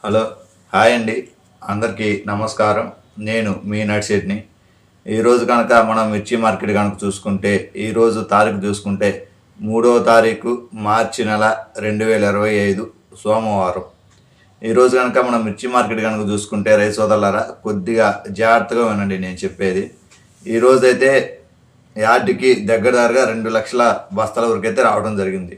Hello, hi అండి. అందరికీ నమస్కారం. నేను మీ నడిశెట్టిని. ఈరోజు కనుక మనం మిర్చి మార్కెట్ కనుక చూసుకుంటే, ఈరోజు తారీఖు చూసుకుంటే 3వ తారీఖు మార్చి నెల 2025 సోమవారం. ఈరోజు కనుక మనం మిర్చి మార్కెట్ కనుక చూసుకుంటే రైతు సోదరులారా కొద్దిగా జాగ్రత్తగా వినండి నేను చెప్పేది. ఈరోజైతే యార్డ్కి దగ్గరగా 2 లక్షల బస్తాల వరకు అయితే రావడం జరిగింది.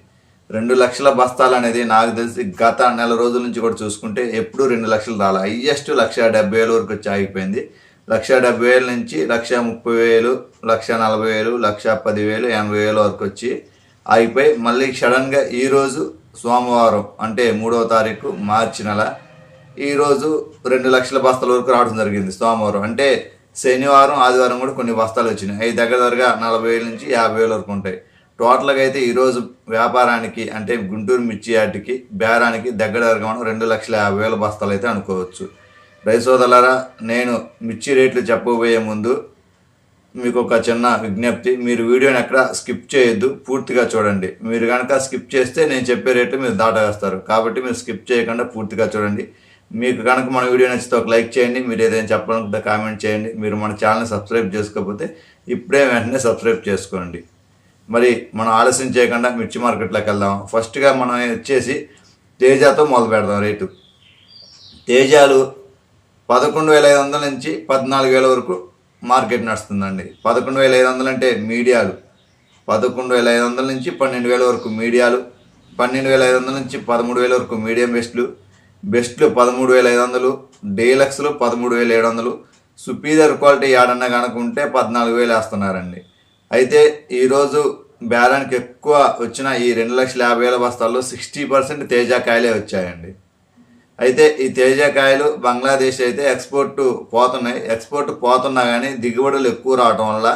2 లక్షల బస్తాలు అనేది నాకు తెలిసి గత నెల రోజుల నుంచి కూడా చూసుకుంటే ఎప్పుడు 2 లక్షలు రాలి. హైయెస్ట్ 1,70,000 వరకు వచ్చి ఆగిపోయింది. 1,70,000 నుంచి 1,30,000, 1,40,000, 1,10,000, 80,000 వరకు వచ్చి ఆగిపోయి మళ్ళీ సడన్గా ఈరోజు సోమవారం అంటే 3వ తారీఖు మార్చి నెల ఈరోజు 2 లక్షల బస్తాల వరకు రావడం జరిగింది. సోమవారం అంటే శనివారం ఆదివారం కూడా కొన్ని బస్తాలు వచ్చినాయి. అవి దగ్గరగా 40,000 నుంచి 50,000 వరకు ఉంటాయి. టోటల్గా అయితే ఈరోజు వ్యాపారానికి అంటే గుంటూరు మిర్చి యార్డ్కి బేరానికి దగ్గరగా మనం 2,50,000 బస్తాలు అయితే అనుకోవచ్చు. రైతు సోదరులారా, నేను మిర్చి రేట్లు చెప్పబోయే ముందు మీకు ఒక చిన్న విజ్ఞప్తి. మీరు వీడియోని ఎక్కడ స్కిప్ చేయొద్దు, పూర్తిగా చూడండి. మీరు కనుక స్కిప్ చేస్తే నేను చెప్పే రేట్లు మీరు దాటవేస్తారు. కాబట్టి మీరు స్కిప్ చేయకుండా పూర్తిగా చూడండి. మీకు కనుక మన వీడియో నచ్చితే ఒక లైక్ చేయండి. మీరు ఏదైనా చెప్పాలనుకుంటే కామెంట్ చేయండి. మీరు మన ఛానల్ని సబ్స్క్రైబ్ చేసుకోకపోతే ఇప్పుడే వెంటనే సబ్స్క్రైబ్ చేసుకోండి. మరి మనం ఆలస్యం చేయకుండా మిర్చి మార్కెట్లోకి వెళ్దాం. ఫస్ట్గా మనం వచ్చేసి తేజాతో మొదలు పెడదాం. రేటు తేజాలు 11,500 నుంచి 14,000 వరకు మార్కెట్ నడుస్తుందండి. 11,500 అంటే మీడియాలు, 11,500 నుంచి 12,000 వరకు మీడియాలు, 12,500 నుంచి 13,000 వరకు మీడియం బెస్ట్లు 13,500, డీలక్స్లు 13,700, సుపీరియర్ క్వాలిటీ యాడన్నా కనుక ఉంటే 14,000 వేస్తున్నారండి. అయితే ఈరోజు బేరానికి ఎక్కువ వచ్చిన ఈ 2,50,000 బస్తాల్లో 60% తేజాకాయలే వచ్చాయండి. అయితే ఈ తేజాకాయలు బంగ్లాదేశ్ అయితే ఎక్స్పోర్ట్ పోతున్నా కానీ దిగుబడులు ఎక్కువ రావడం వల్ల,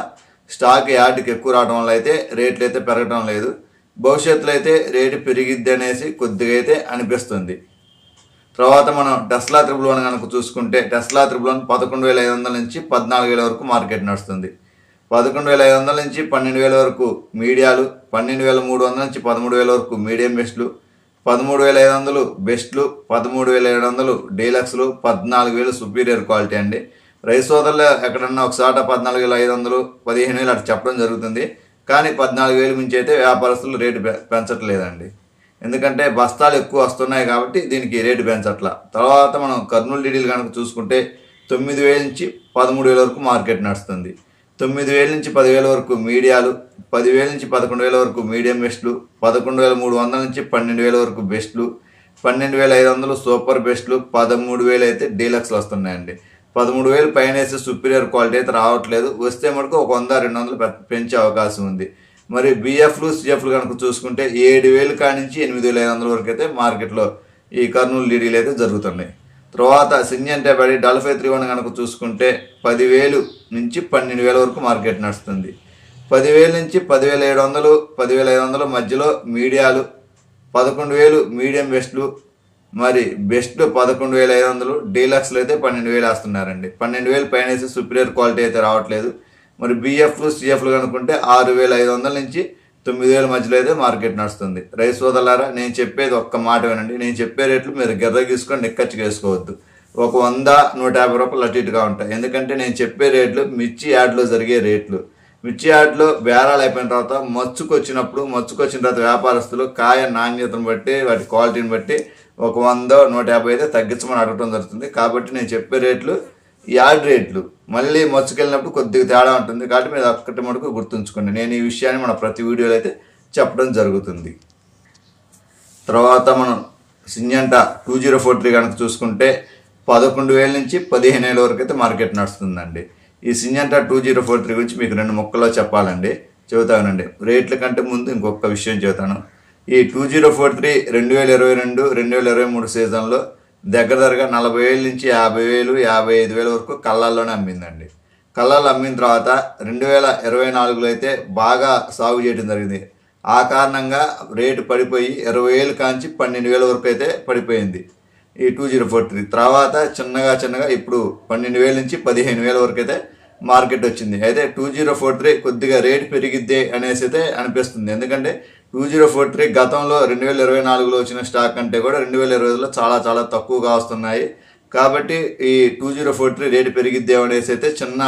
స్టాక్ యార్డ్కి ఎక్కువ రావడం వల్ల అయితే రేట్లు అయితే పెరగడం లేదు. భవిష్యత్తులో అయితే రేటు పెరిగిద్ది అనేసి కొద్దిగా అయితే అనిపిస్తుంది. తర్వాత మనం టెస్లా 111 కనుక చూసుకుంటే టెస్లా 111 11,500 నుంచి 14,000 వరకు మార్కెట్ నడుస్తుంది. 11,500 నుంచి 12,000 వరకు మీడియాలు, 12,300 నుంచి 13,000 వరకు మీడియం బెస్ట్లు, 13,500 బెస్ట్లు, 13,700 డీలక్స్లు, 14,000 సుపీరియర్ క్వాలిటీ అండి. రైతు సోదరులు ఎక్కడన్నా ఒకసాట 14,500, 15,000 అట్లా చెప్పడం జరుగుతుంది. కానీ 14,000 మించి అయితే వ్యాపారస్తులు రేటు పెంచట్లేదండి. ఎందుకంటే బస్తాలు ఎక్కువ వస్తున్నాయి కాబట్టి దీనికి రేటు పెంచట్ల. తర్వాత మనం కర్నూలు డీడీలు కనుక చూసుకుంటే 9,000 నుంచి 13,000 వరకు మార్కెట్ నడుస్తుంది. 9,000 నుంచి 10,000 వరకు మీడియాలు, 10,000 నుంచి 11,000 వరకు మీడియం బెస్ట్లు, 11,300 నుంచి 12,000 వరకు బెస్ట్లు, 12,500 సూపర్ బెస్ట్లు, 13,000 అయితే డీలక్స్లు వస్తున్నాయండి. 13,000 పైన వేసే సుపీరియర్ క్వాలిటీ అయితే రావట్లేదు. వస్తే మటుకు ఒక 100-200 పెంచే అవకాశం ఉంది. మరి బిఎఫ్లు సిఎఫ్లు కనుక చూసుకుంటే 7,000 కాడి నుంచి 8,500 వరకు అయితే మార్కెట్లో ఈ కర్నూలు డీడీలు అయితే జరుగుతున్నాయి. తర్వాత సింజంటే పడి 4531 కనుక చూసుకుంటే 10,000 నుంచి 12,000 వరకు మార్కెట్ నడుస్తుంది. 10,000 నుంచి 10,700, 10,500 మధ్యలో మీడియాలు, 11,000 మీడియం బెస్ట్లు, మరి బెస్ట్లు 11,500, డీలక్స్లు అయితే 12,000 వేస్తున్నారండి. 12,000 పైన వేసి సుపీరియర్ క్వాలిటీ అయితే రావట్లేదు. మరి బిఎఫ్లు సిఎఫ్లు కనుక్కుంటే 6,500 నుంచి 9,000 మధ్యలో అయితే మార్కెట్ నడుస్తుంది. రైతు సోదరులారా, నేను చెప్పేది ఒక్క మాట వినండి. నేను చెప్పే రేట్లు మీరు గెర్ర గీసుకొని నిక్కచ్చిగా వేసుకోవద్దు. ఒక 100-150 రూపాయలు అటు ఇటుగా ఉంటాయి. ఎందుకంటే నేను చెప్పే రేట్లు మిర్చి యార్డ్లో జరిగే రేట్లు. మిర్చి యార్డ్లో బేరాలు అయిపోయిన తర్వాత మచ్చుకొచ్చిన తర్వాత వ్యాపారస్తులు కాయ నాణ్యతను బట్టి వాటి క్వాలిటీని బట్టి ఒక 100-150 అయితే తగ్గించమని అడగడం జరుగుతుంది. కాబట్టి నేను చెప్పే రేట్లు యార్డ్ రేట్లు. మళ్ళీ మచ్చుకెళ్ళినప్పుడు కొద్దిగా తేడా ఉంటుంది. కాబట్టి మీరు ఒక్కటి మటుకు గుర్తుంచుకోండి. నేను ఈ విషయాన్ని మన ప్రతి వీడియోలో అయితే చెప్పడం జరుగుతుంది. తర్వాత మనం సింజంట 2043 కనుక చూసుకుంటే 11,000 నుంచి 15,000 వరకు అయితే మార్కెట్ నడుస్తుందండి. ఈ సింజంట 2043 గురించి మీకు 2 ముక్కల్లో చెప్పాలండి, చెబుతానండి. రేట్ల కంటే ముందు ఇంకొక విషయం చెబుతాను. ఈ 2043 2022-2023 సీజన్లో దగ్గరగా 40,000 నుంచి 50,000, 55,000 వరకు కళ్ళల్లోనే అమ్మిందండి. కళ్ళల్లో అమ్మిన తర్వాత 2024లో అయితే బాగా సాగు చేయడం జరిగింది. ఆ కారణంగా రేటు పడిపోయి 20,000 కాంచి 12,000 వరకు అయితే పడిపోయింది ఈ 2043. తర్వాత చిన్నగా ఇప్పుడు 12,000 నుంచి 15,000 వరకు అయితే మార్కెట్ వచ్చింది. అయితే 2043 కొద్దిగా రేటు పెరిగిద్దే అనేసి అయితే అనిపిస్తుంది. ఎందుకంటే 2043 గతంలో 2024లో వచ్చిన స్టాక్ కంటే కూడా 2020లో చాలా చాలా తక్కువగా వస్తున్నాయి. కాబట్టి ఈ 2043 రేటు పెరిగిద్దేమో అనేసి అయితే చిన్న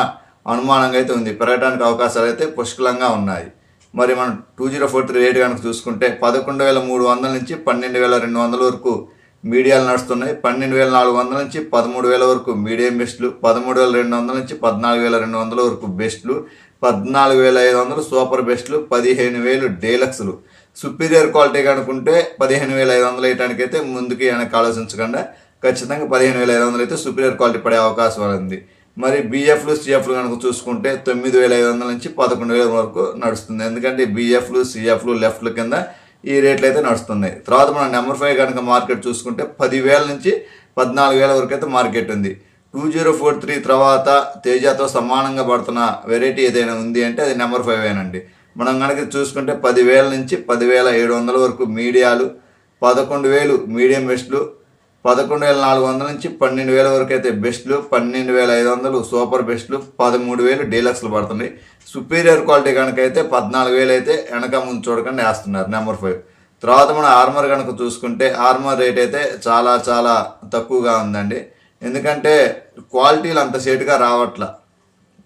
అనుమానంగా అయితే ఉంది. పెరగడానికి అవకాశాలు అయితే పుష్కలంగా ఉన్నాయి. మరి మనం 2043 రేటు కనుక చూసుకుంటే 11,300 నుంచి 12,200 వరకు మీడియాలు నడుస్తున్నాయి. 12,400 నుంచి 13,000 వరకు మీడియం బెస్ట్లు, 13,200 నుంచి 14,200 వరకు బెస్ట్లు, 14,500 సూపర్ బెస్ట్లు, 15,000 డీలక్స్లు. సుపీరియర్ క్వాలిటీ కనుకుంటే 15,500 వేయడానికైతే ముందుకి వెనక్కి ఆలోచించకుండా ఖచ్చితంగా 15,500 అయితే సుపీరియర్ క్వాలిటీ పడే అవకాశం ఉంది. మరి బిఎఫ్లు సిఎఫ్లు కనుక చూసుకుంటే 9,500 నుంచి 11,000 వరకు నడుస్తుంది. ఎందుకంటే బిఎఫ్లు సిఎఫ్లు లెఫ్ట్ల కింద ఈ రేట్లు అయితే నడుస్తున్నాయి. తర్వాత మనం నెంబర్ 5 కనుక మార్కెట్ చూసుకుంటే 10,000 నుంచి 14,000 వరకు అయితే మార్కెట్ ఉంది. 2043 తర్వాత తేజాతో సమానంగా పడుతున్న వెరైటీ ఏదైనా ఉంది అంటే అది నెంబర్ 5 ఏనండి. మనం కనుక చూసుకుంటే 10,000 నుంచి 10,700 వరకు మీడియాలు, 11,000 మీడియం బెస్ట్లు, 11,400 నుంచి 12,000 వరకు అయితే బెస్ట్లు, 12,500 సూపర్ బెస్ట్లు, 13,000 డీలక్స్లు పడుతున్నాయి. సుపీరియర్ క్వాలిటీ కనుక అయితే 14,000 అయితే వెనక ముందు చూడకుండా వేస్తున్నారు నెంబర్ 5. తర్వాత మన ఆర్మర్ కనుక చూసుకుంటే ఆర్మర్ రేట్ అయితే చాలా చాలా తక్కువగా ఉందండి. ఎందుకంటే క్వాలిటీలు అంత సేటుగా రావట్లా,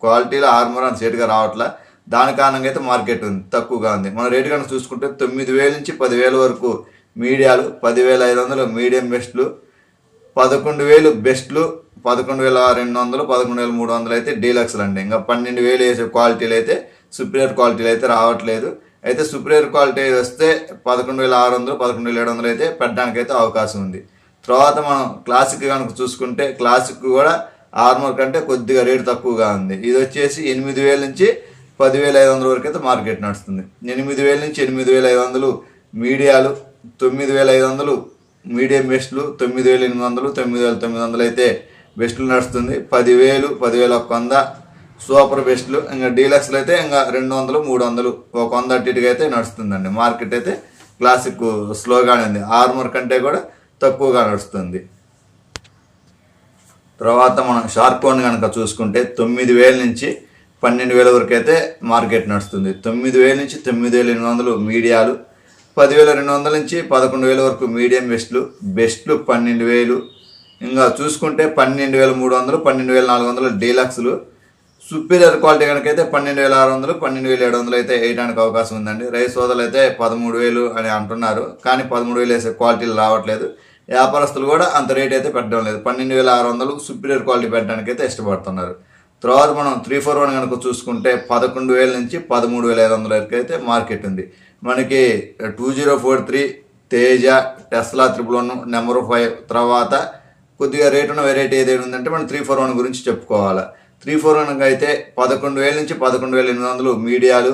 క్వాలిటీలో ఆర్మర్ అంత సేటుగా రావట్లా. దాని కారణంగా అయితే మార్కెట్ ఉంది తక్కువగా ఉంది. మన రేటు కనుక చూసుకుంటే 9,000 నుంచి 10,000 వరకు మీడియాలు, 10,500 మీడియం బెస్ట్లు, 11,000 బెస్ట్లు, 11,200, 11,300 అయితే డీలక్స్లు అండి. ఇంకా 12,000 వేసే క్వాలిటీలు అయితే సుపీరియర్ క్వాలిటీలు అయితే రావట్లేదు. అయితే సుపీరియర్ క్వాలిటీ వస్తే 11,600, 11,700 అయితే పెట్టడానికి అయితే అవకాశం ఉంది. తర్వాత మనం క్లాసిక్ కనుక చూసుకుంటే క్లాసిక్ కూడా ఆర్మర్ కంటే కొద్దిగా రేటు తక్కువగా ఉంది. ఇది వచ్చేసి 8,000 నుంచి 10,500 వరకు అయితే మార్కెట్ నడుస్తుంది. 8,000 నుంచి 8,500 మీడియాలు, 9,500 మీడియం బెస్ట్లు, 9,800, 9,900 అయితే బెస్ట్లు నడుస్తుంది. 10,000, 10,100 సూపర్ బెస్ట్లు. ఇంకా డీలక్స్లు అయితే ఇంకా 200, 300 ఒక 100 అటు ఇటుగా అయితే నడుస్తుందండి. మార్కెట్ అయితే క్లాసిక్ స్లోగానే ఉంది, ఆర్మర్ కంటే కూడా తక్కువగా నడుస్తుంది. తర్వాత మనం షార్కోన్ కనుక చూసుకుంటే 9,000 నుంచి 12,000 వరకు అయితే మార్కెట్ నడుస్తుంది. 9,000 నుంచి 9,800 మీడియాలు, 10,200 నుంచి 11,000 వరకు మీడియం బెస్ట్లు, బెస్ట్లు 12,000. ఇంకా చూసుకుంటే 12,300, 12,400 డీలక్స్లు. సుపీరియర్ క్వాలిటీ కనుకైతే 12,600, 12,700 అయితే వేయడానికి అవకాశం ఉందండి. రైస్ సోదలు అయితే 13,000 అని అంటున్నారు, కానీ 13,000 వేసే క్వాలిటీలు రావట్లేదు. వ్యాపారస్తులు కూడా అంత రేట్ అయితే పెట్టడం లేదు. 12,600 సుపీరియర్ క్వాలిటీ పెట్టడానికి అయితే ఇష్టపడుతున్నారు. తర్వాత మనం 341 కనుక చూసుకుంటే 11,000 నుంచి 13,500 వరకు అయితే మార్కెట్ ఉంది. మనకి 2043 తేజ, టెస్లా 111 నెంబర్ 5 తర్వాత కొద్దిగా రేట్ ఉన్న వెరైటీ ఏదైనా ఉందంటే మనం 341 గురించి చెప్పుకోవాలి. 341 అయితే 11,000 నుంచి 11,800 మీడియాలు,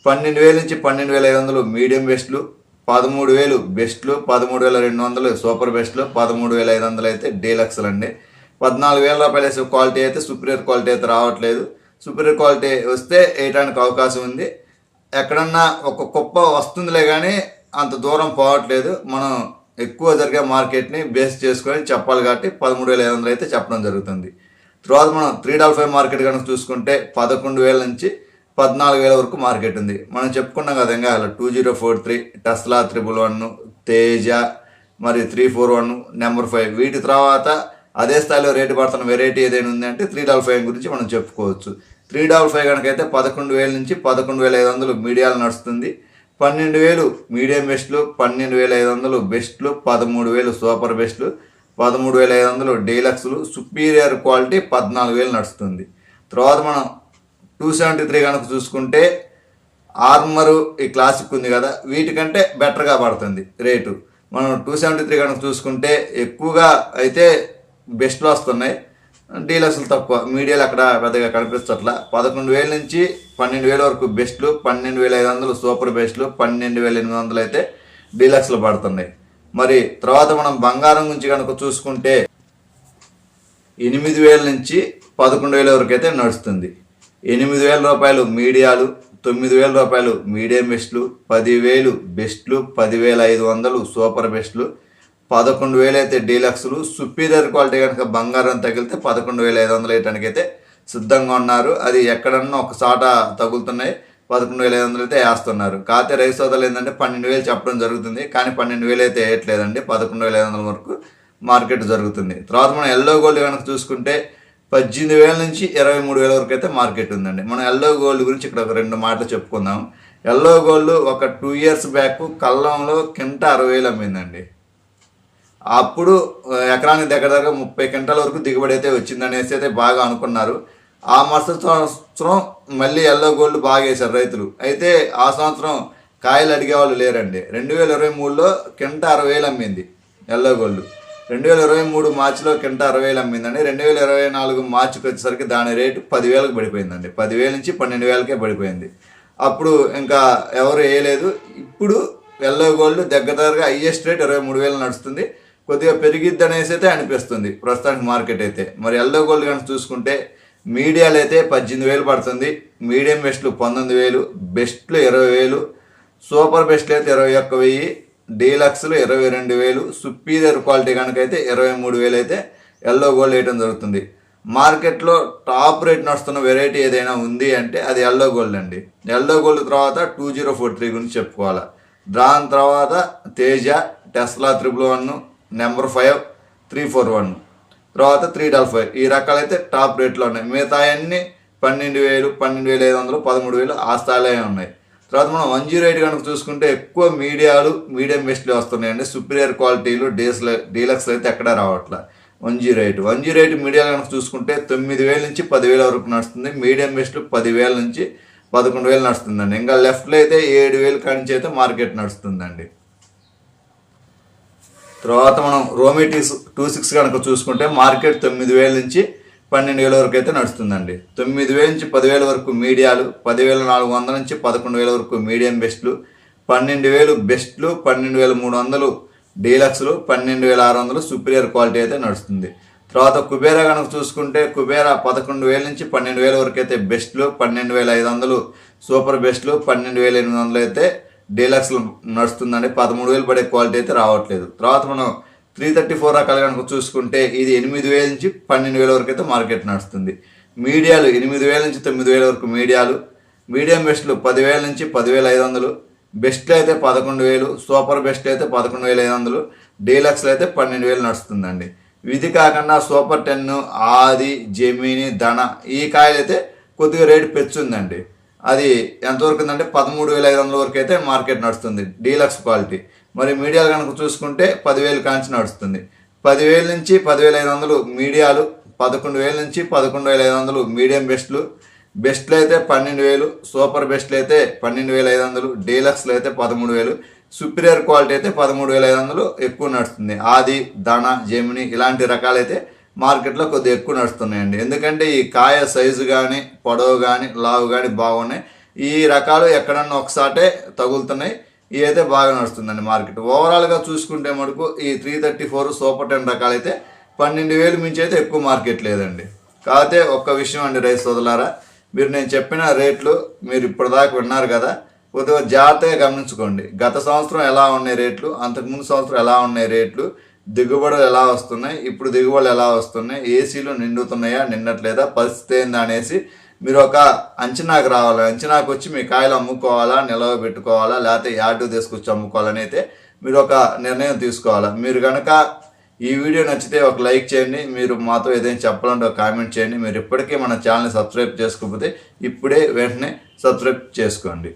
12,000 నుంచి 12,500 మీడియం బెస్ట్లు, 13,000 బెస్ట్లు, 13,200 సూపర్ బెస్ట్లు, 13,500 అయితే డీలక్స్లు అండి. 14,000 రూపాయలు వేసే క్వాలిటీ అయితే సుపీరియర్ క్వాలిటీ అయితే రావట్లేదు. సుపీరియర్ క్వాలిటీ వస్తే వేయడానికి అవకాశం ఉంది. ఎక్కడన్నా ఒక కుప్ప వస్తుందిలే కానీ అంత దూరం పోవట్లేదు. మనం ఎక్కువ జరిగే మార్కెట్ని బేస్ చేసుకొని చెప్పాలి కాబట్టి 13,500 అయితే చెప్పడం జరుగుతుంది. తర్వాత మనం 355 మార్కెట్ కనుక చూసుకుంటే 11,000 నుంచి 14,000 వరకు మార్కెట్ ఉంది. మనం చెప్పుకున్నాం కదా ఇంకా 2043 టెస్లా 111 తేజ మరి 341 నెంబర్ 5 వీటి తర్వాత అదే స్థాయిలో రేటు పడుతున్న వెరైటీ ఏదైనా ఉంది అంటే 355 గురించి మనం చెప్పుకోవచ్చు. 355 కనుకైతే 11,000 నుంచి 11,500 మీడియాలు నడుస్తుంది. 12,000 మీడియం బెస్ట్లు, 12,500 బెస్ట్లు, 13,000 సూపర్ బెస్ట్లు, 13,500 డీలక్స్లు. సుపీరియర్ క్వాలిటీ 14,000 నడుస్తుంది. తర్వాత మనం 273 కనుక చూసుకుంటే ఆర్మరు ఈ క్లాసిక్ ఉంది కదా, వీటికంటే బెటర్గా పడుతుంది రేటు. మనం 273 కనుక చూసుకుంటే ఎక్కువగా అయితే బెస్ట్లు వస్తున్నాయి, డీలక్స్లు తక్కువ, మీడియాలు అక్కడ పెద్దగా కనిపించట్లా. 11,000 నుంచి 12,000 వరకు బెస్ట్లు, 12,500 సూపర్ బెస్ట్లు, 12,800 అయితే డీలక్స్లు పడుతున్నాయి. మరి తర్వాత మనం బంగారం గురించి కనుక చూసుకుంటే 8,000 నుంచి 11,000 వరకు అయితే నడుస్తుంది. 8,000 రూపాయలు మీడియాలు, 9,000 రూపాయలు మీడియం బెస్ట్లు, 10,000 బెస్ట్లు, 10,500 సూపర్ బెస్ట్లు, 11,000 అయితే డీలక్స్లు. సుపీరియర్ క్వాలిటీ కనుక బంగారం తగిలితే 11,500 వేయటానికి అయితే సిద్ధంగా ఉన్నారు. అది ఎక్కడన్నా ఒక సాట తగులుతున్నాయి. 11,500 అయితే వేస్తున్నారు. కాకపోతే రైతు సోదరులు ఏంటంటే 12,000 చెప్పడం జరుగుతుంది, కానీ 12,000 అయితే వేయట్లేదండి. 11,500 వరకు మార్కెట్ జరుగుతుంది. తర్వాత మనం ఎల్లో గోల్డ్ కనుక చూసుకుంటే 18,000 నుంచి 23,000 వరకు అయితే మార్కెట్ ఉందండి. మనం ఎల్లో గోల్డ్ గురించి ఇక్కడ ఒక 2 మాటలు చెప్పుకుందాం. ఎల్లో గోల్డ్ ఒక 2 years బ్యాక్ కల్లంలో కింట 60,000 అమ్మిందండి. అప్పుడు ఎకరానికి దగ్గర 30 క్వింటాల వరకు దిగుబడి అయితే వచ్చిందనేసి అయితే బాగా అనుకున్నారు. ఆ మరుసటి సంవత్సరం మళ్ళీ ఎల్లో గోల్డ్ బాగా వేశారు రైతులు. అయితే ఆ సంవత్సరం కాయలు అడిగేవాళ్ళు లేరండి. 2023లో కింట 60,000 అమ్మింది ఎల్లో గోల్డ్. 2023 మార్చిలో కింట 60,000 అమ్మిందండి. 2024 మార్చికి వచ్చేసరికి దాని రేటు 10,000కి పడిపోయిందండి. 10,000 నుంచి 12,000కే పడిపోయింది. అప్పుడు ఇంకా ఎవరు వేయలేదు. ఇప్పుడు ఎల్లో గోల్డ్ దగ్గరగా హైయెస్ట్ రేట్ 23,000 నడుస్తుంది. కొద్దిగా పెరిగిద్ది అనేసి అయితే అనిపిస్తుంది ప్రస్తుతానికి మార్కెట్ అయితే. మరి ఎల్లో గోల్డ్ కనుక చూసుకుంటే మీడియాలు అయితే 18,000 పడుతుంది, మీడియం బెస్ట్లు 19,000, బెస్ట్లు 20,000, సూపర్ బెస్ట్లు అయితే 21,000, డీలక్స్లు 22,000, సుపీరియర్ క్వాలిటీ కనుక అయితే 23,000 అయితే ఎల్లో గోల్డ్ వేయడం జరుగుతుంది. మార్కెట్లో టాప్ రేట్ నడుస్తున్న వెరైటీ ఏదైనా ఉంది అంటే అది ఎల్లో గోల్డ్ అండి. ఎల్లో గోల్డ్ తర్వాత 2043 గురించి చెప్పుకోవాలి. దాని తర్వాత తేజ, టెస్లా 111, నెంబర్ 5 341, తర్వాత 355 ఈ రకాలైతే టాప్ రేట్లో ఉన్నాయి. మిగతా అన్నీ 12,000, 12,500, 13,000 ఆ స్థాయిలో ఉన్నాయి. తర్వాత మనం 108 కనుక చూసుకుంటే ఎక్కువ మీడియాలు, మీడియం బెస్ట్లు వస్తున్నాయండి. సుపీరియర్ క్వాలిటీలు, డీలక్స్ అయితే ఎక్కడ రావట్లే. 108 మీడియాలు కనుక చూసుకుంటే 9,000 నుంచి 10,000 వరకు నడుస్తుంది. మీడియం బెస్ట్లు 10,000 నుంచి 11,000 నడుస్తుందండి. ఇంకా లెఫ్ట్లో అయితే 7,000 కానించి అయితే మార్కెట్ నడుస్తుందండి. తర్వాత మనం రోమి 26 కనుక చూసుకుంటే మార్కెట్ 9,000 నుంచి 12,000 వరకు అయితే నడుస్తుందండి. 9,000 నుంచి 10,000 వరకు మీడియాలు, 10,400 నుంచి 11,000 వరకు మీడియం బెస్ట్లు, 12,000 బెస్ట్లు, 12,300 డీలక్స్లు, 12,600 సుపీరియర్ క్వాలిటీ అయితే నడుస్తుంది. తర్వాత కుబేరా కనుక చూసుకుంటే కుబేరా 11,000 నుంచి 12,000 వరకు అయితే బెస్ట్లు, 12,500 సూపర్ బెస్ట్లు, 12,800 అయితే డీలక్స్లు నడుస్తుందండి. 13,000 పడే క్వాలిటీ అయితే రావట్లేదు. తర్వాత మనం 334 రకాలు కనుక చూసుకుంటే ఇది 8,000 నుంచి 12,000 వరకు అయితే మార్కెట్ నడుస్తుంది. మీడియాలు 8,000 నుంచి 9,000 వరకు మీడియాలు, మీడియం బెస్ట్లు 10,000 నుంచి 10,500, బెస్ట్లు అయితే 11,000, సూపర్ బెస్ట్లు అయితే 11,500, డీలక్స్లు అయితే 12,000 నడుస్తుందండి. ఇది కాకుండా సూపర్ 10, ఆది, జెమిని, ధన ఈ కాయలు అయితే కొద్దిగా రేటు పెంచుందండి. అది ఎంతవరకు ఉందంటే 13,500 వరకు అయితే మార్కెట్ నడుస్తుంది డీలక్స్ క్వాలిటీ. మరి మీడియాలు కనుక చూసుకుంటే 10,000 కాంచి నడుస్తుంది. 10,000 నుంచి 10,500 మీడియాలు, 11,000 నుంచి 11,500 మీడియం బెస్ట్లు, బెస్ట్లు అయితే 12,000, సూపర్ బెస్ట్లు అయితే 12,500, డీలక్స్లు అయితే 13,000, సుపీరియర్ క్వాలిటీ అయితే 13,500 ఎక్కువ నడుస్తుంది. ఆది, ధన, జెమిని ఇలాంటి రకాలైతే మార్కెట్లో కొద్దిగా ఎక్కువ నడుస్తున్నాయండి. ఎందుకంటే ఈ కాయ సైజు కానీ, పొడవు కానీ, లావు కానీ బాగున్నాయి. ఈ రకాలు ఎక్కడన్నా ఒకసాటే తగులుతున్నాయి. ఇవి అయితే బాగా నడుస్తుందండి మార్కెట్. ఓవరాల్గా చూసుకుంటే మటుకు ఈ 334 సూపర్ 10 రకాలైతే 12,000 మించి అయితే ఎక్కువ మార్కెట్ లేదండి. కాకపోతే ఒక్క విషయం అండి రైతు సోదరులారా, మీరు నేను చెప్పిన రేట్లు మీరు ఇప్పటిదాకా విన్నారు కదా, కొద్దిగా జాగ్రత్తగా గమనించుకోండి. గత సంవత్సరం ఎలా ఉన్నాయి రేట్లు, అంతకుముందు సంవత్సరం ఎలా ఉన్నాయి రేట్లు, దిగుబడులు ఎలా వస్తున్నాయి, ఇప్పుడు దిగుబడులు ఎలా వస్తున్నాయి, ఏసీలు నిండుతున్నాయా నిండట్లేదా, పరిస్థితి ఏందా అనేసి మీరు ఒక అంచనాకు రావాలి. అంచనాకు వచ్చి మీ కాయలు అమ్ముకోవాలా, నిల్వ పెట్టుకోవాలా, లేకపోతే యార్డు తీసుకొచ్చి అమ్ముకోవాలని అయితే మీరు ఒక నిర్ణయం తీసుకోవాలా. మీరు కనుక ఈ వీడియో నచ్చితే ఒక లైక్ చేయండి. మీరు మాతో ఏదైనా చెప్పాలంటే ఒక కామెంట్ చేయండి. మీరు ఇప్పటికీ మన ఛానల్ని సబ్స్క్రైబ్ చేసుకోకపోతే ఇప్పుడే వెంటనే సబ్స్క్రైబ్ చేసుకోండి.